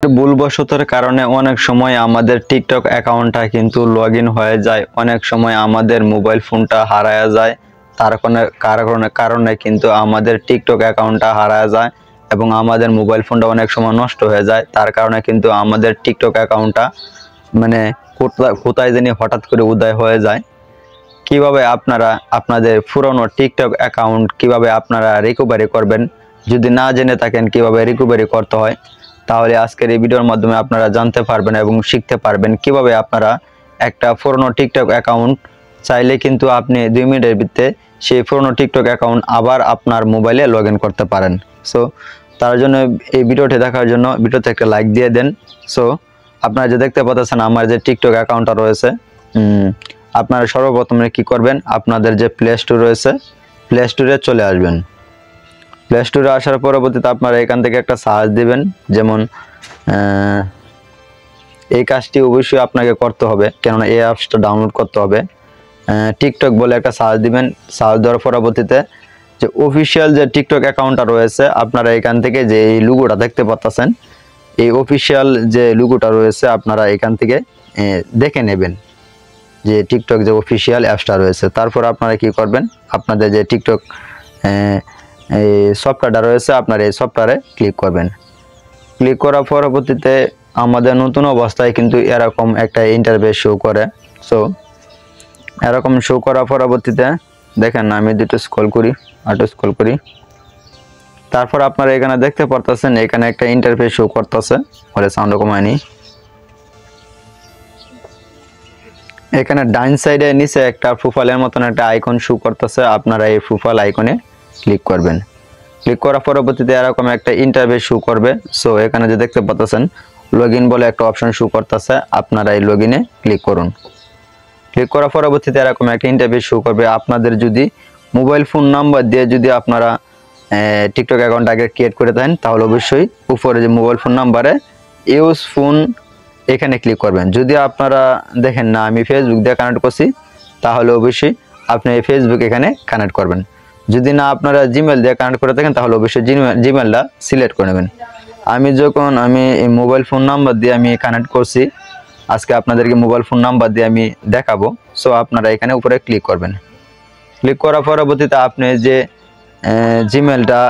ভুলবশতের কারণে অনেক সময় আমাদের টিকটক অ্যাকাউন্টটা কিন্তু লগইন হয়ে যায়, অনেক সময় আমাদের মোবাইল ফোনটা হারায়া যায়। তার কারণে কিন্তু আমাদের টিকটক অ্যাকাউন্টটা হারায়া যায় এবং আমাদের মোবাইল ফোনটা অনেক সময় নষ্ট হয়ে যায়। তার কারণে কিন্তু আমাদের টিকটক অ্যাকাউন্টটা মানে কোথায় জানি হঠাৎ করে উদয় হয়ে যায়। কিভাবে আপনারা আপনাদের পুরনো টিকটক অ্যাকাউন্ট কিভাবে আপনারা রিকভারি করবেন, যদি না জেনে থাকেন কিভাবে রিকভারি করতে হয়, তাহলে আজকের এই ভিডিওর মাধ্যমে আপনারা জানতে পারবেন এবং শিখতে পারবেন কিভাবে আপনারা একটা পুরনো টিকটক অ্যাকাউন্ট চাইলে কিন্তু আপনি 2 মিনিটের ভিতরে সেই পুরনো টিকটক অ্যাকাউন্ট আবার আপনার মোবাইলে লগ ইন করতে পারেন। সো তার জন্য এই ভিডিওটি দেখার জন্য ভিডিওতে একটা লাইক দিয়ে দেন। সো আপনারা যে দেখতে পাচ্ছেন আমার যে টিকটক অ্যাকাউন্টটা রয়েছে, আপনারা সর্বপ্রথমে কি করবেন, আপনাদের যে প্লে স্টোর রয়েছে প্লে স্টোরে চলে আসবেন। প্লে স্টোরে আসার পরবর্তীতে আপনারা এখান থেকে একটা সার্চ দিবেন, যেমন এই কাজটি অবশ্যই আপনাকে করতে হবে, কেননা এই অ্যাপসটা ডাউনলোড করতে হবে। টিকটক বলে একটা সার্চ দিবেন। সার্চ দেওয়ার পরবর্তীতে যে অফিসিয়াল যে টিকটক অ্যাকাউন্টটা রয়েছে, আপনারা এখান থেকে যে এই লোগোটা দেখতে পাচ্ছেন, এই অফিসিয়াল যে লোগোটা রয়েছে আপনারা এখান থেকে দেখে নেবেন যে টিকটক যে অফিসিয়াল অ্যাপসটা রয়েছে। তারপর আপনারা কি করবেন, আপনাদের যে টিকটক এই সফটওয়্যারটা রয়েছে আপনারা এই সফটওয়্যারে ক্লিক করবেন। ক্লিক করার পরবর্তীতে আমাদের নতুন অবস্থায় কিন্তু এরকম একটা ইন্টারফেস শো করে। সো এরকম শো করার পরবর্তীতে দেখেন, আমি দুটো স্ক্রল করি, তারপর আপনারা এখানে দেখতে পারতেছেন এখানে একটা ইন্টারফেস শো করতেছে। বলে সাউন্ড কমায়নি। এখানে ডাইন সাইডে নিচে একটা প্রোফাইলের মতন একটা আইকন শো করতেছে, আপনারা এই প্রোফাইল আইকনে ক্লিক করবেন। ক্লিক করার পরবর্তীতে এরকম একটা ইন্টারফেস শো করবে। সো এখানে যে দেখতে পাচ্ছেন লগইন বলে একটা অপশন শো করতেছে, আপনারা এই লগইনে ক্লিক করুন। ক্লিক করার পরবর্তীতে এরকম একটা ইন্টারফেস শো করবে। আপনাদের যদি মোবাইল ফোন নাম্বার দিয়ে যদি আপনারা টিকটক অ্যাকাউন্ট আগে ক্রিয়েট করে দেন, তাহলে অবশ্যই উপরে যে মোবাইল ফোন নাম্বারে ইউজ ফোন এখানে ক্লিক করবেন। যদি আপনারা দেখেন না আমি ফেসবুক দিয়ে কানেক্ট করছি, তাহলে অবশ্যই আপনি এই ফেসবুক এখানে কানেক্ট করবেন। যদি না আপনারা জিমেল দিয়ে কানেক্ট করে থাকেন, তাহলে অবশ্যই জিমেলটা সিলেক্ট করে নেবেন। আমি এই মোবাইল ফোন নাম্বার দিয়ে আমি কানেক্ট করছি, আজকে আপনাদেরকে মোবাইল ফোন নাম্বার দিয়ে আমি দেখাবো। সো আপনারা এখানে উপরে ক্লিক করবেন। ক্লিক করার পরবর্তীতে আপনি যে জিমেলটা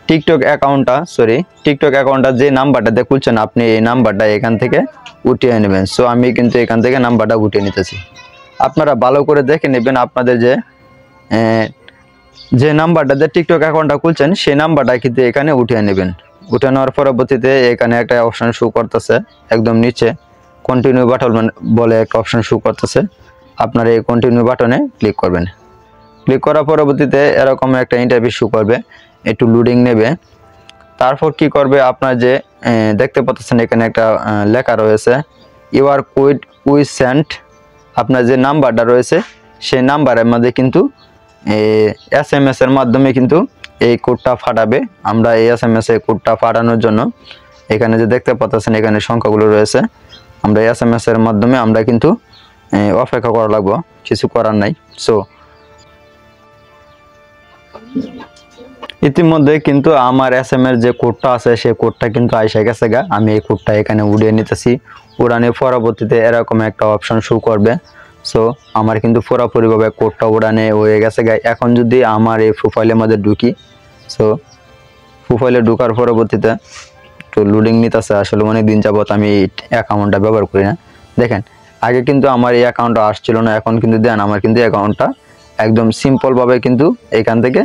টিকটক অ্যাকাউন্টটা যে নাম্বারটা দিয়ে খুলছেন, আপনি এই নাম্বারটা এখান থেকে উঠিয়ে নেবেন। সো আমি কিন্তু এখান থেকে নাম্বারটা উঠিয়ে নিতেছি। আপনারা ভালো করে দেখে নেবেন, আপনাদের যে নাম্বারটা দিয়ে টিকটক অ্যাকাউন্টটা খুলছেন সেই নাম্বারটা কিন্তু এখানে উঠিয়ে নেবেন। উঠে নেওয়ার পরবর্তীতে এখানে একটা অপশন শো করতেছে, একদম নিচে কন্টিনিউ বাটন বলে একটা অপশন শো করতেছে, আপনারা এই কন্টিনিউ বাটনে ক্লিক করবেন। ক্লিক করার পরবর্তীতে এরকম একটা ইন্টারফেস শো করবে, একটু লোডিং নেবে। তারপর কি করবে, আপনার যে দেখতে পাচ্ছেন এখানে একটা লেখা রয়েছে ইউর কোড উই সেন্ট। আপনার যে নাম্বারটা রয়েছে সেই নাম্বারের মধ্যে কিন্তু SMS এর মাধ্যমে কিন্তু এই কোডটা ফাটাবে। আমরা এই SMS এর কোডটা ফাটানোর জন্য এখানে যে দেখতে পাচ্ছেন এখানে সংখ্যাগুলো রয়েছে, আমরা SMS এর মাধ্যমে আমরা কিন্তু অপেক্ষা করা লাগবে, কিছু করার নাই। সো ইতিমধ্যে কিন্তু আমার SMS যে কোডটা আছে সেই কোডটা কিন্তু আইসা গেছে গা। আমি এই কোডটা এখানে উড়িয়ে নিতেছি। উড়ানোর পরবর্তীতে এরকম একটা অপশন শো করবে। সো আমার কিন্তু পুরোপুরিভাবে কোডটা উড়ানে হয়ে গেছে গা। এখন যদি আমার এই প্রোফাইলের মধ্যে ঢুকি, সো প্রোফাইলে ঢুকার পরবর্তীতে একটু লোডিং নিতেছে। আসলে অনেক দিন যাবত আমি এই অ্যাকাউন্টটা ব্যবহার করি না। দেখেন আগে কিন্তু আমার এই অ্যাকাউন্টটা আসছিল না, এখন কিন্তু দেন আমার কিন্তু অ্যাকাউন্টটা একদম সিম্পলভাবে কিন্তু এখান থেকে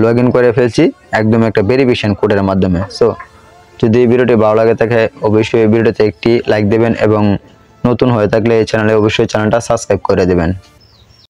লগ ইন করে ফেলছি, একদম একটা ভেরিফিকেশন কোডের মাধ্যমে। সো যদি এই ভিডিওটি ভালো লাগে থাকে অবশ্যই এই ভিডিওতে একটি লাইক দেবেন এবং নতুন হয়ে থাকলে এই চ্যানেলে অবশ্যই চ্যানেলটা সাবস্ক্রাইব করে দেবেন।